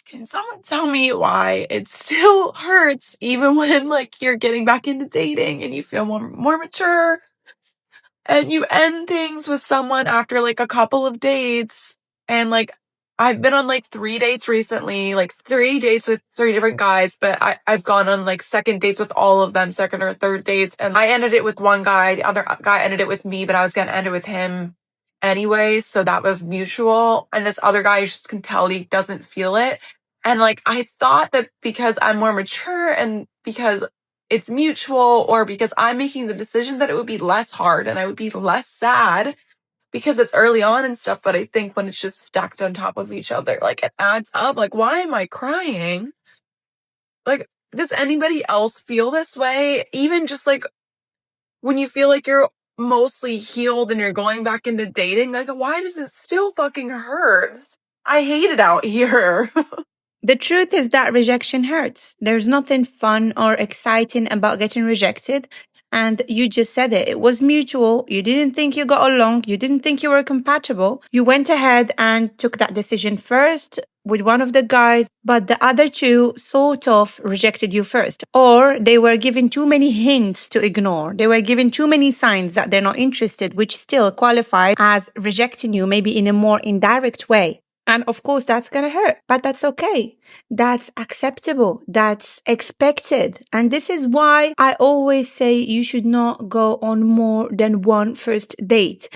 Can someone tell me why it still hurts even when like you're getting back into dating and you feel more mature and you end things with someone after like a couple of dates? And like I've been on like 3 dates recently, like 3 dates with 3 different guys, but I've gone on like second dates with all of them, second or third dates. And I ended it with one guy, the other guy ended it with me, but I was gonna end it with him anyway, so that was mutual. And this other guy, you just can tell he doesn't feel it. And like I thought that because I'm more mature and because it's mutual, or because I'm making the decision, that it would be less hard and I would be less sad because it's early on and stuff. But I think when it's just stacked on top of each other, like it adds up. Like, why am I crying? Like, does anybody else feel this way? Even just like when you feel like you're mostly healed and you're going back into dating, like, why does it still fucking hurt? I hate it out here. The truth is that rejection hurts. There's nothing fun or exciting about getting rejected. And you just said it. It was mutual. You didn't think you got along. You didn't think you were compatible. You went ahead and took that decision first with one of the guys, but the other two sort of rejected you first. Or they were given too many hints to ignore. They were given too many signs that they're not interested, which still qualifies as rejecting you, maybe in a more indirect way. And of course, that's going to hurt, but that's okay. That's acceptable. That's expected. And this is why I always say you should not go on more than one first date.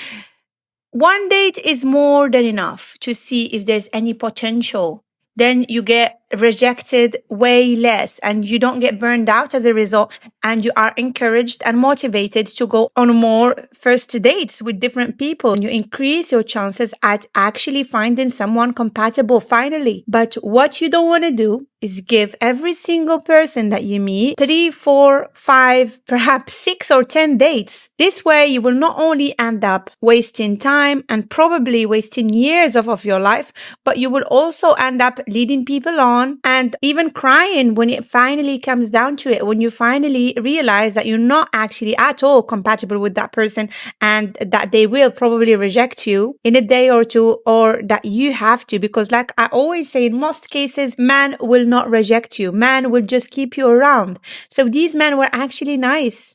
One date is more than enough to see if there's any potential. Then you get rejected way less and you don't get burned out as a result, and you are encouraged and motivated to go on more first dates with different people. You increase your chances at actually finding someone compatible finally. But what you don't want to do is give every single person that you meet 3, 4, 5, perhaps 6 or 10 dates. This way you will not only end up wasting time and probably wasting years of your life, but you will also end up leading people on and even crying when it finally comes down to it, when you finally realize that you're not actually at all compatible with that person and that they will probably reject you in a day or two, or that you have to, because like I always say, in most cases, man will not reject you. Man will just keep you around. So these men were actually nice.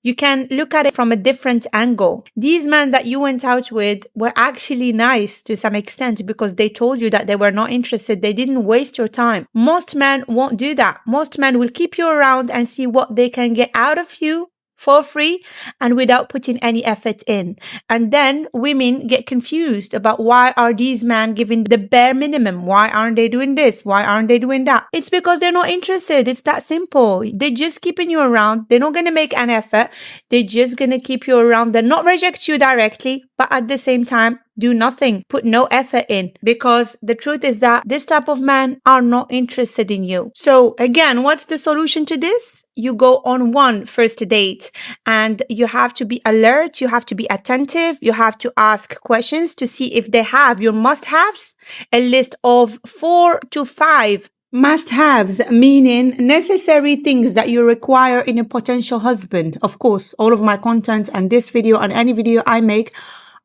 You can look at it from a different angle. These men that you went out with were actually nice to some extent because they told you that they were not interested. They didn't waste your time. Most men won't do that. Most men will keep you around and see what they can get out of you for free and without putting any effort in. And then women get confused about why are these men giving the bare minimum? Why aren't they doing this? Why aren't they doing that? It's because they're not interested. It's that simple. They're just keeping you around. They're not going to make an effort. They're just going to keep you around. They're not reject you directly, but at the same time, do nothing, put no effort in, because the truth is that this type of men are not interested in you. So again, what's the solution to this? You go on one first date and you have to be alert. You have to be attentive. You have to ask questions to see if they have your must-haves, a list of 4 to 5 must-haves, meaning necessary things that you require in a potential husband. Of course, all of my content and this video and any video I make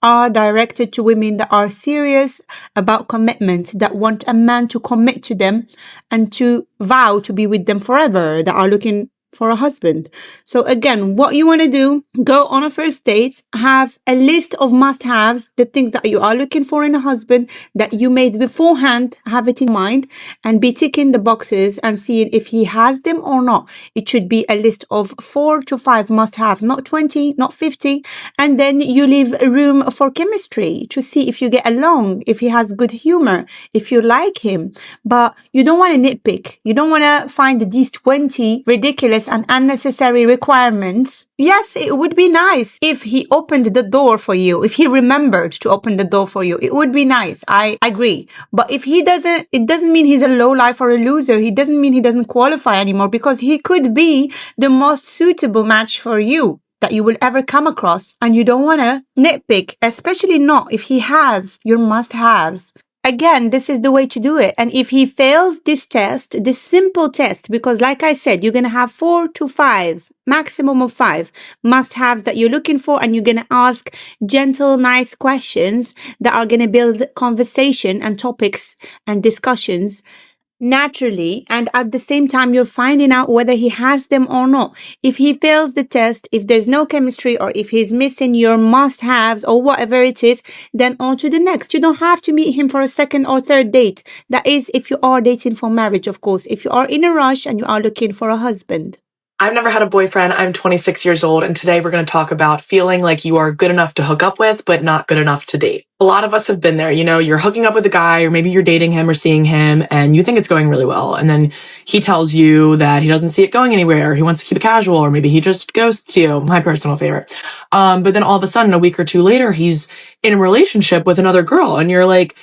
are directed to women that are serious about commitment, that want a man to commit to them and to vow to be with them forever, that are looking for a husband. So again, what you want to do, go on a first date, have a list of must-haves, the things that you are looking for in a husband that you made beforehand, have it in mind and be ticking the boxes and seeing if he has them or not. It should be a list of 4 to 5 must-haves, not 20, not 50. And then you leave room for chemistry to see if you get along, if he has good humor, if you like him. But you don't want to nitpick. You don't want to find these 20 ridiculous and unnecessary requirements. Yes, it would be nice if he opened the door for you, if he remembered to open the door for you. It would be nice. I agree. But if he doesn't, it doesn't mean he's a lowlife or a loser. He doesn't mean he doesn't qualify anymore, because he could be the most suitable match for you that you will ever come across. And you don't want to nitpick, especially not if he has your must-haves. Again, this is the way to do it. And if he fails this test, this simple test, because like I said, you're going to have 4 to 5, maximum of 5 must-haves that you're looking for. And you're going to ask gentle, nice questions that are going to build conversation and topics and discussions. naturally, and at the same time you're finding out whether he has them or not. If he fails the test, if there's no chemistry, or if he's missing your must-haves or whatever it is, then on to the next. You don't have to meet him for a second or third date. That is if you are dating for marriage, of course. If you are in a rush and you are looking for a husband. I've never had a boyfriend. I'm 26 years old, and today we're going to talk about feeling like you are good enough to hook up with, but not good enough to date. A lot of us have been there. You know, you're hooking up with a guy, or maybe you're dating him or seeing him, and you think it's going really well. And then he tells you that he doesn't see it going anywhere. He wants to keep it casual, or maybe he just ghosts you. My personal favorite. But then all of a sudden, a week or two later, he's in a relationship with another girl, and you're like,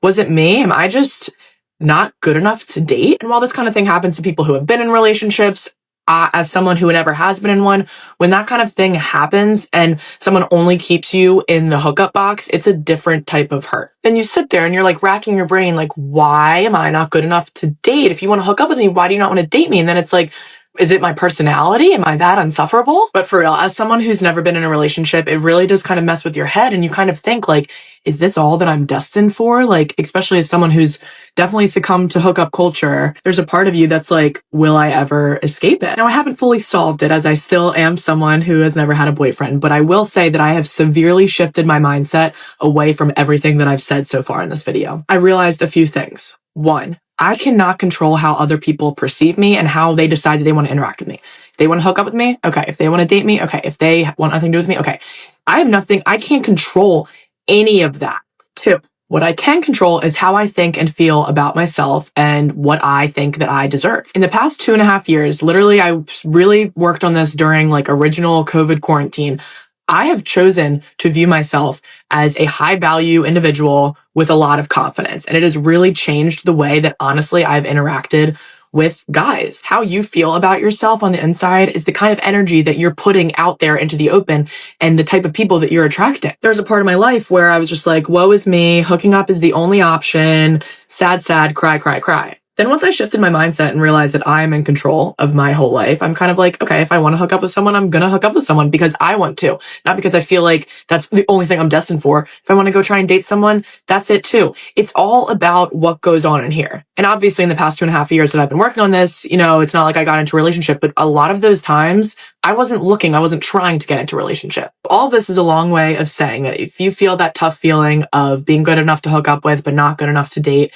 was it me? Am I just not good enough to date? And while this kind of thing happens to people who have been in relationships, as someone who never has been in one, when that kind of thing happens and someone only keeps you in the hookup box, it's a different type of hurt. Then you sit there and you're like racking your brain, like, why am I not good enough to date? If you want to hook up with me, why do you not want to date me? And then it's like, is it my personality? Am I that insufferable? But for real, as someone who's never been in a relationship, it really does kind of mess with your head, and you kind of think like, is this all that I'm destined for? Like, especially as someone who's definitely succumbed to hookup culture, there's a part of you that's like, will I ever escape it? Now, I haven't fully solved it, as I still am someone who has never had a boyfriend, but I will say that I have severely shifted my mindset away from everything that I've said so far in this video. I realized a few things. One, I cannot control how other people perceive me and how they decide that they want to interact with me. If they want to hook up with me, okay. If they want to date me, okay. If they want nothing to do with me, okay. I can't control any of that. Two, what I can control is how I think and feel about myself and what I think that I deserve. In the past 2.5 years, literally, I really worked on this during like original COVID quarantine. I have chosen to view myself as a high value individual with a lot of confidence. And it has really changed the way that honestly I've interacted with guys. How you feel about yourself on the inside is the kind of energy that you're putting out there into the open and the type of people that you're attracting. There's a part of my life where I was just like, woe is me, hooking up is the only option, sad, cry, cry, cry. Then once I shifted my mindset and realized that I am in control of my whole life, I'm kind of like, okay, if I want to hook up with someone, I'm going to hook up with someone because I want to, not because I feel like that's the only thing I'm destined for. If I want to go try and date someone, that's it too. It's all about what goes on in here. And obviously in the past 2.5 years that I've been working on this, you know, it's not like I got into a relationship, but a lot of those times I wasn't trying to get into a relationship. All this is a long way of saying that if you feel that tough feeling of being good enough to hook up with, but not good enough to date,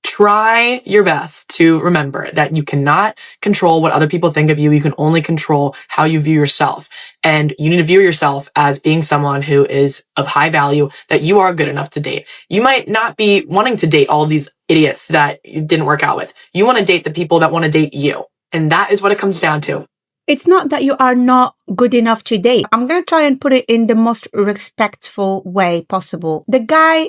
try your best to remember that you cannot control what other people think of you. You can only control how you view yourself. And you need to view yourself as being someone who is of high value, that you are good enough to date. You might not be wanting to date all these idiots that you didn't work out with. You want to date the people that want to date you. And that is what it comes down to. It's not that you are not good enough to date. I'm going to try and put it in the most respectful way possible. The guy,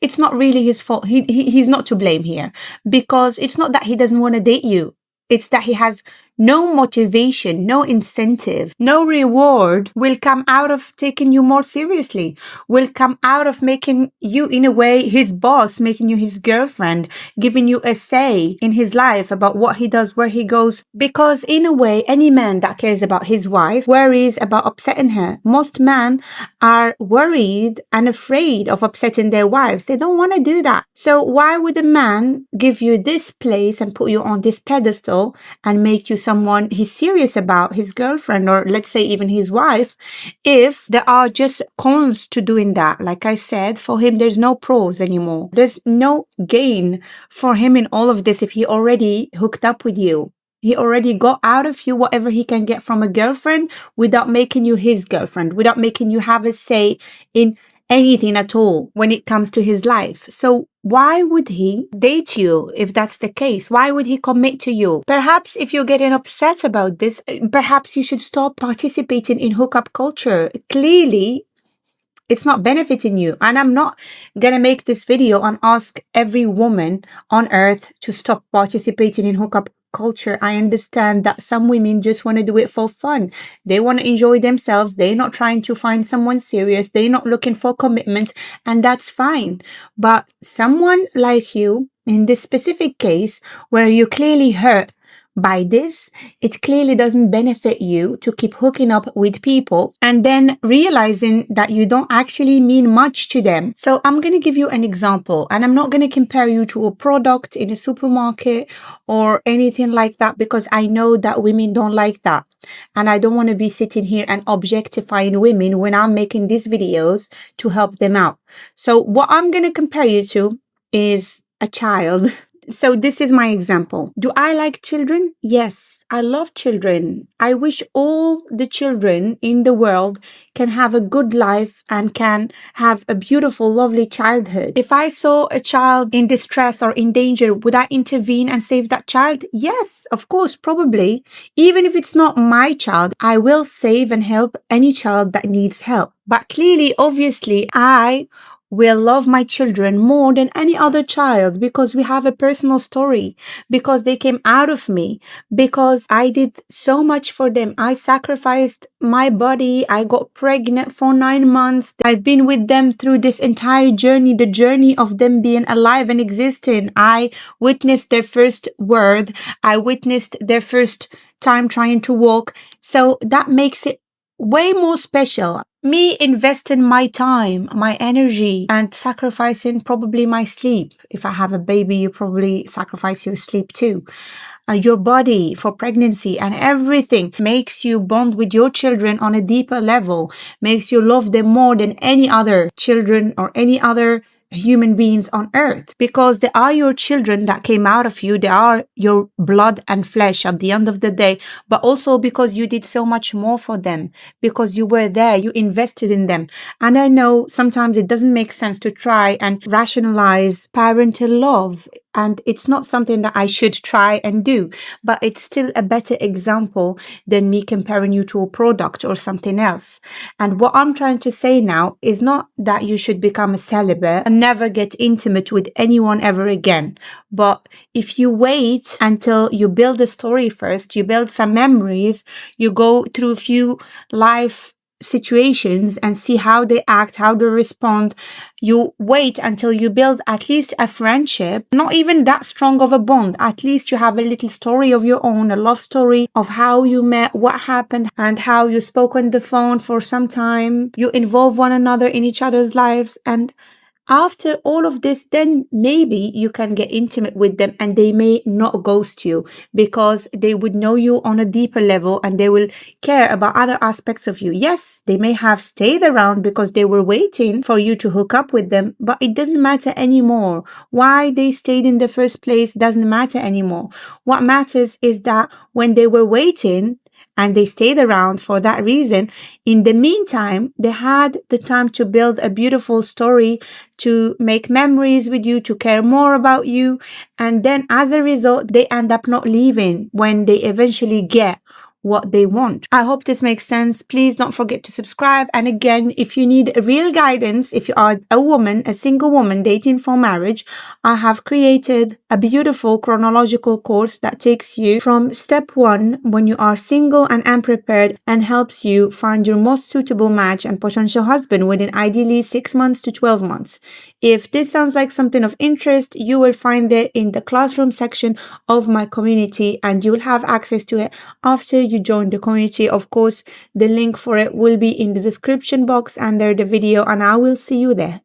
it's not really his fault. He's not to blame here, because it's not that he doesn't want to date you. It's that he has no motivation, no incentive, no reward will come out of taking you more seriously, will come out of making you, in a way, his boss, making you his girlfriend, giving you a say in his life about what he does, where he goes. Because in a way, any man that cares about his wife worries about upsetting her. Most men are worried and afraid of upsetting their wives. They don't want to do that. So why would a man give you this place and put you on this pedestal and make you someone he's serious about, his girlfriend, or let's say even his wife, if there are just cons to doing that? Like I said, for him, there's no pros anymore. There's no gain for him in all of this if he already hooked up with you. He already got out of you whatever he can get from a girlfriend without making you his girlfriend, without making you have a say in anything at all when it comes to his life. So why would he date you if that's the case? Why would he commit to you? Perhaps if you're getting upset about this, perhaps you should stop participating in hookup culture. Clearly, it's not benefiting you. And I'm not going to make this video and ask every woman on earth to stop participating in hookup culture. I understand that some women just want to do it for fun. They want to enjoy themselves. They're not trying to find someone serious. They're not looking for commitment, and that's fine. But someone like you, in this specific case, where you clearly hurt By this, it clearly doesn't benefit you to keep hooking up with people and then realizing that you don't actually mean much to them. So I'm going to give you an example, and I'm not going to compare you to a product in a supermarket or anything like that, because I know that women don't like that. And I don't want to be sitting here and objectifying women when I'm making these videos to help them out. So what I'm going to compare you to is a child. So this is my example. Do I like children? Yes, I love children. I wish all the children in the world can have a good life and can have a beautiful, lovely childhood. If I saw a child in distress or in danger, would I intervene and save that child? Yes, of course, probably. Even if it's not my child, I will save and help any child that needs help. But clearly, obviously, I will love my children more than any other child because we have a personal story, because they came out of me, because I did so much for them. I sacrificed my body. I got pregnant for 9 months. I've been with them through this entire journey, the journey of them being alive and existing. I witnessed their first word. I witnessed their first time trying to walk. So that makes it way more special. Me investing my time, my energy, and sacrificing probably my sleep. If I have a baby, you probably sacrifice your sleep too. Your body for pregnancy and everything makes you bond with your children on a deeper level, makes you love them more than any other children or any other human beings on earth, because they are your children that came out of you. They are your blood and flesh at the end of the day, but also because you did so much more for them, because you were there, you invested in them. And I know sometimes it doesn't make sense to try and rationalize parental love, and it's not something that I should try and do, but it's still a better example than me comparing you to a product or something else. And what I'm trying to say now is not that you should become a celibate and never get intimate with anyone ever again. But if you wait until you build a story first, you build some memories, you go through a few life situations and see how they act, how they respond. You wait until you build at least a friendship, not even that strong of a bond. At least you have a little story of your own, a love story of how you met, what happened, and how you spoke on the phone for some time. You involve one another in each other's lives, and after all of this, then maybe you can get intimate with them and they may not ghost you, because they would know you on a deeper level and they will care about other aspects of you. Yes, they may have stayed around because they were waiting for you to hook up with them, but it doesn't matter anymore. Why they stayed in the first place doesn't matter anymore. What matters is that when they were waiting, and they stayed around for that reason, in the meantime, they had the time to build a beautiful story, to make memories with you, to care more about you. And then as a result, they end up not leaving when they eventually get what they want. I hope this makes sense. Please don't forget to subscribe. And again, if you need real guidance, if you are a woman, a single woman dating for marriage, I have created a beautiful chronological course that takes you from step 1 when you are single and unprepared and helps you find your most suitable match and potential husband within ideally 6 months to 12 months. If this sounds like something of interest, you will find it in the classroom section of my community and you will have access to it after you join the community. Of course, the link for it will be in the description box under the video, and I will see you there.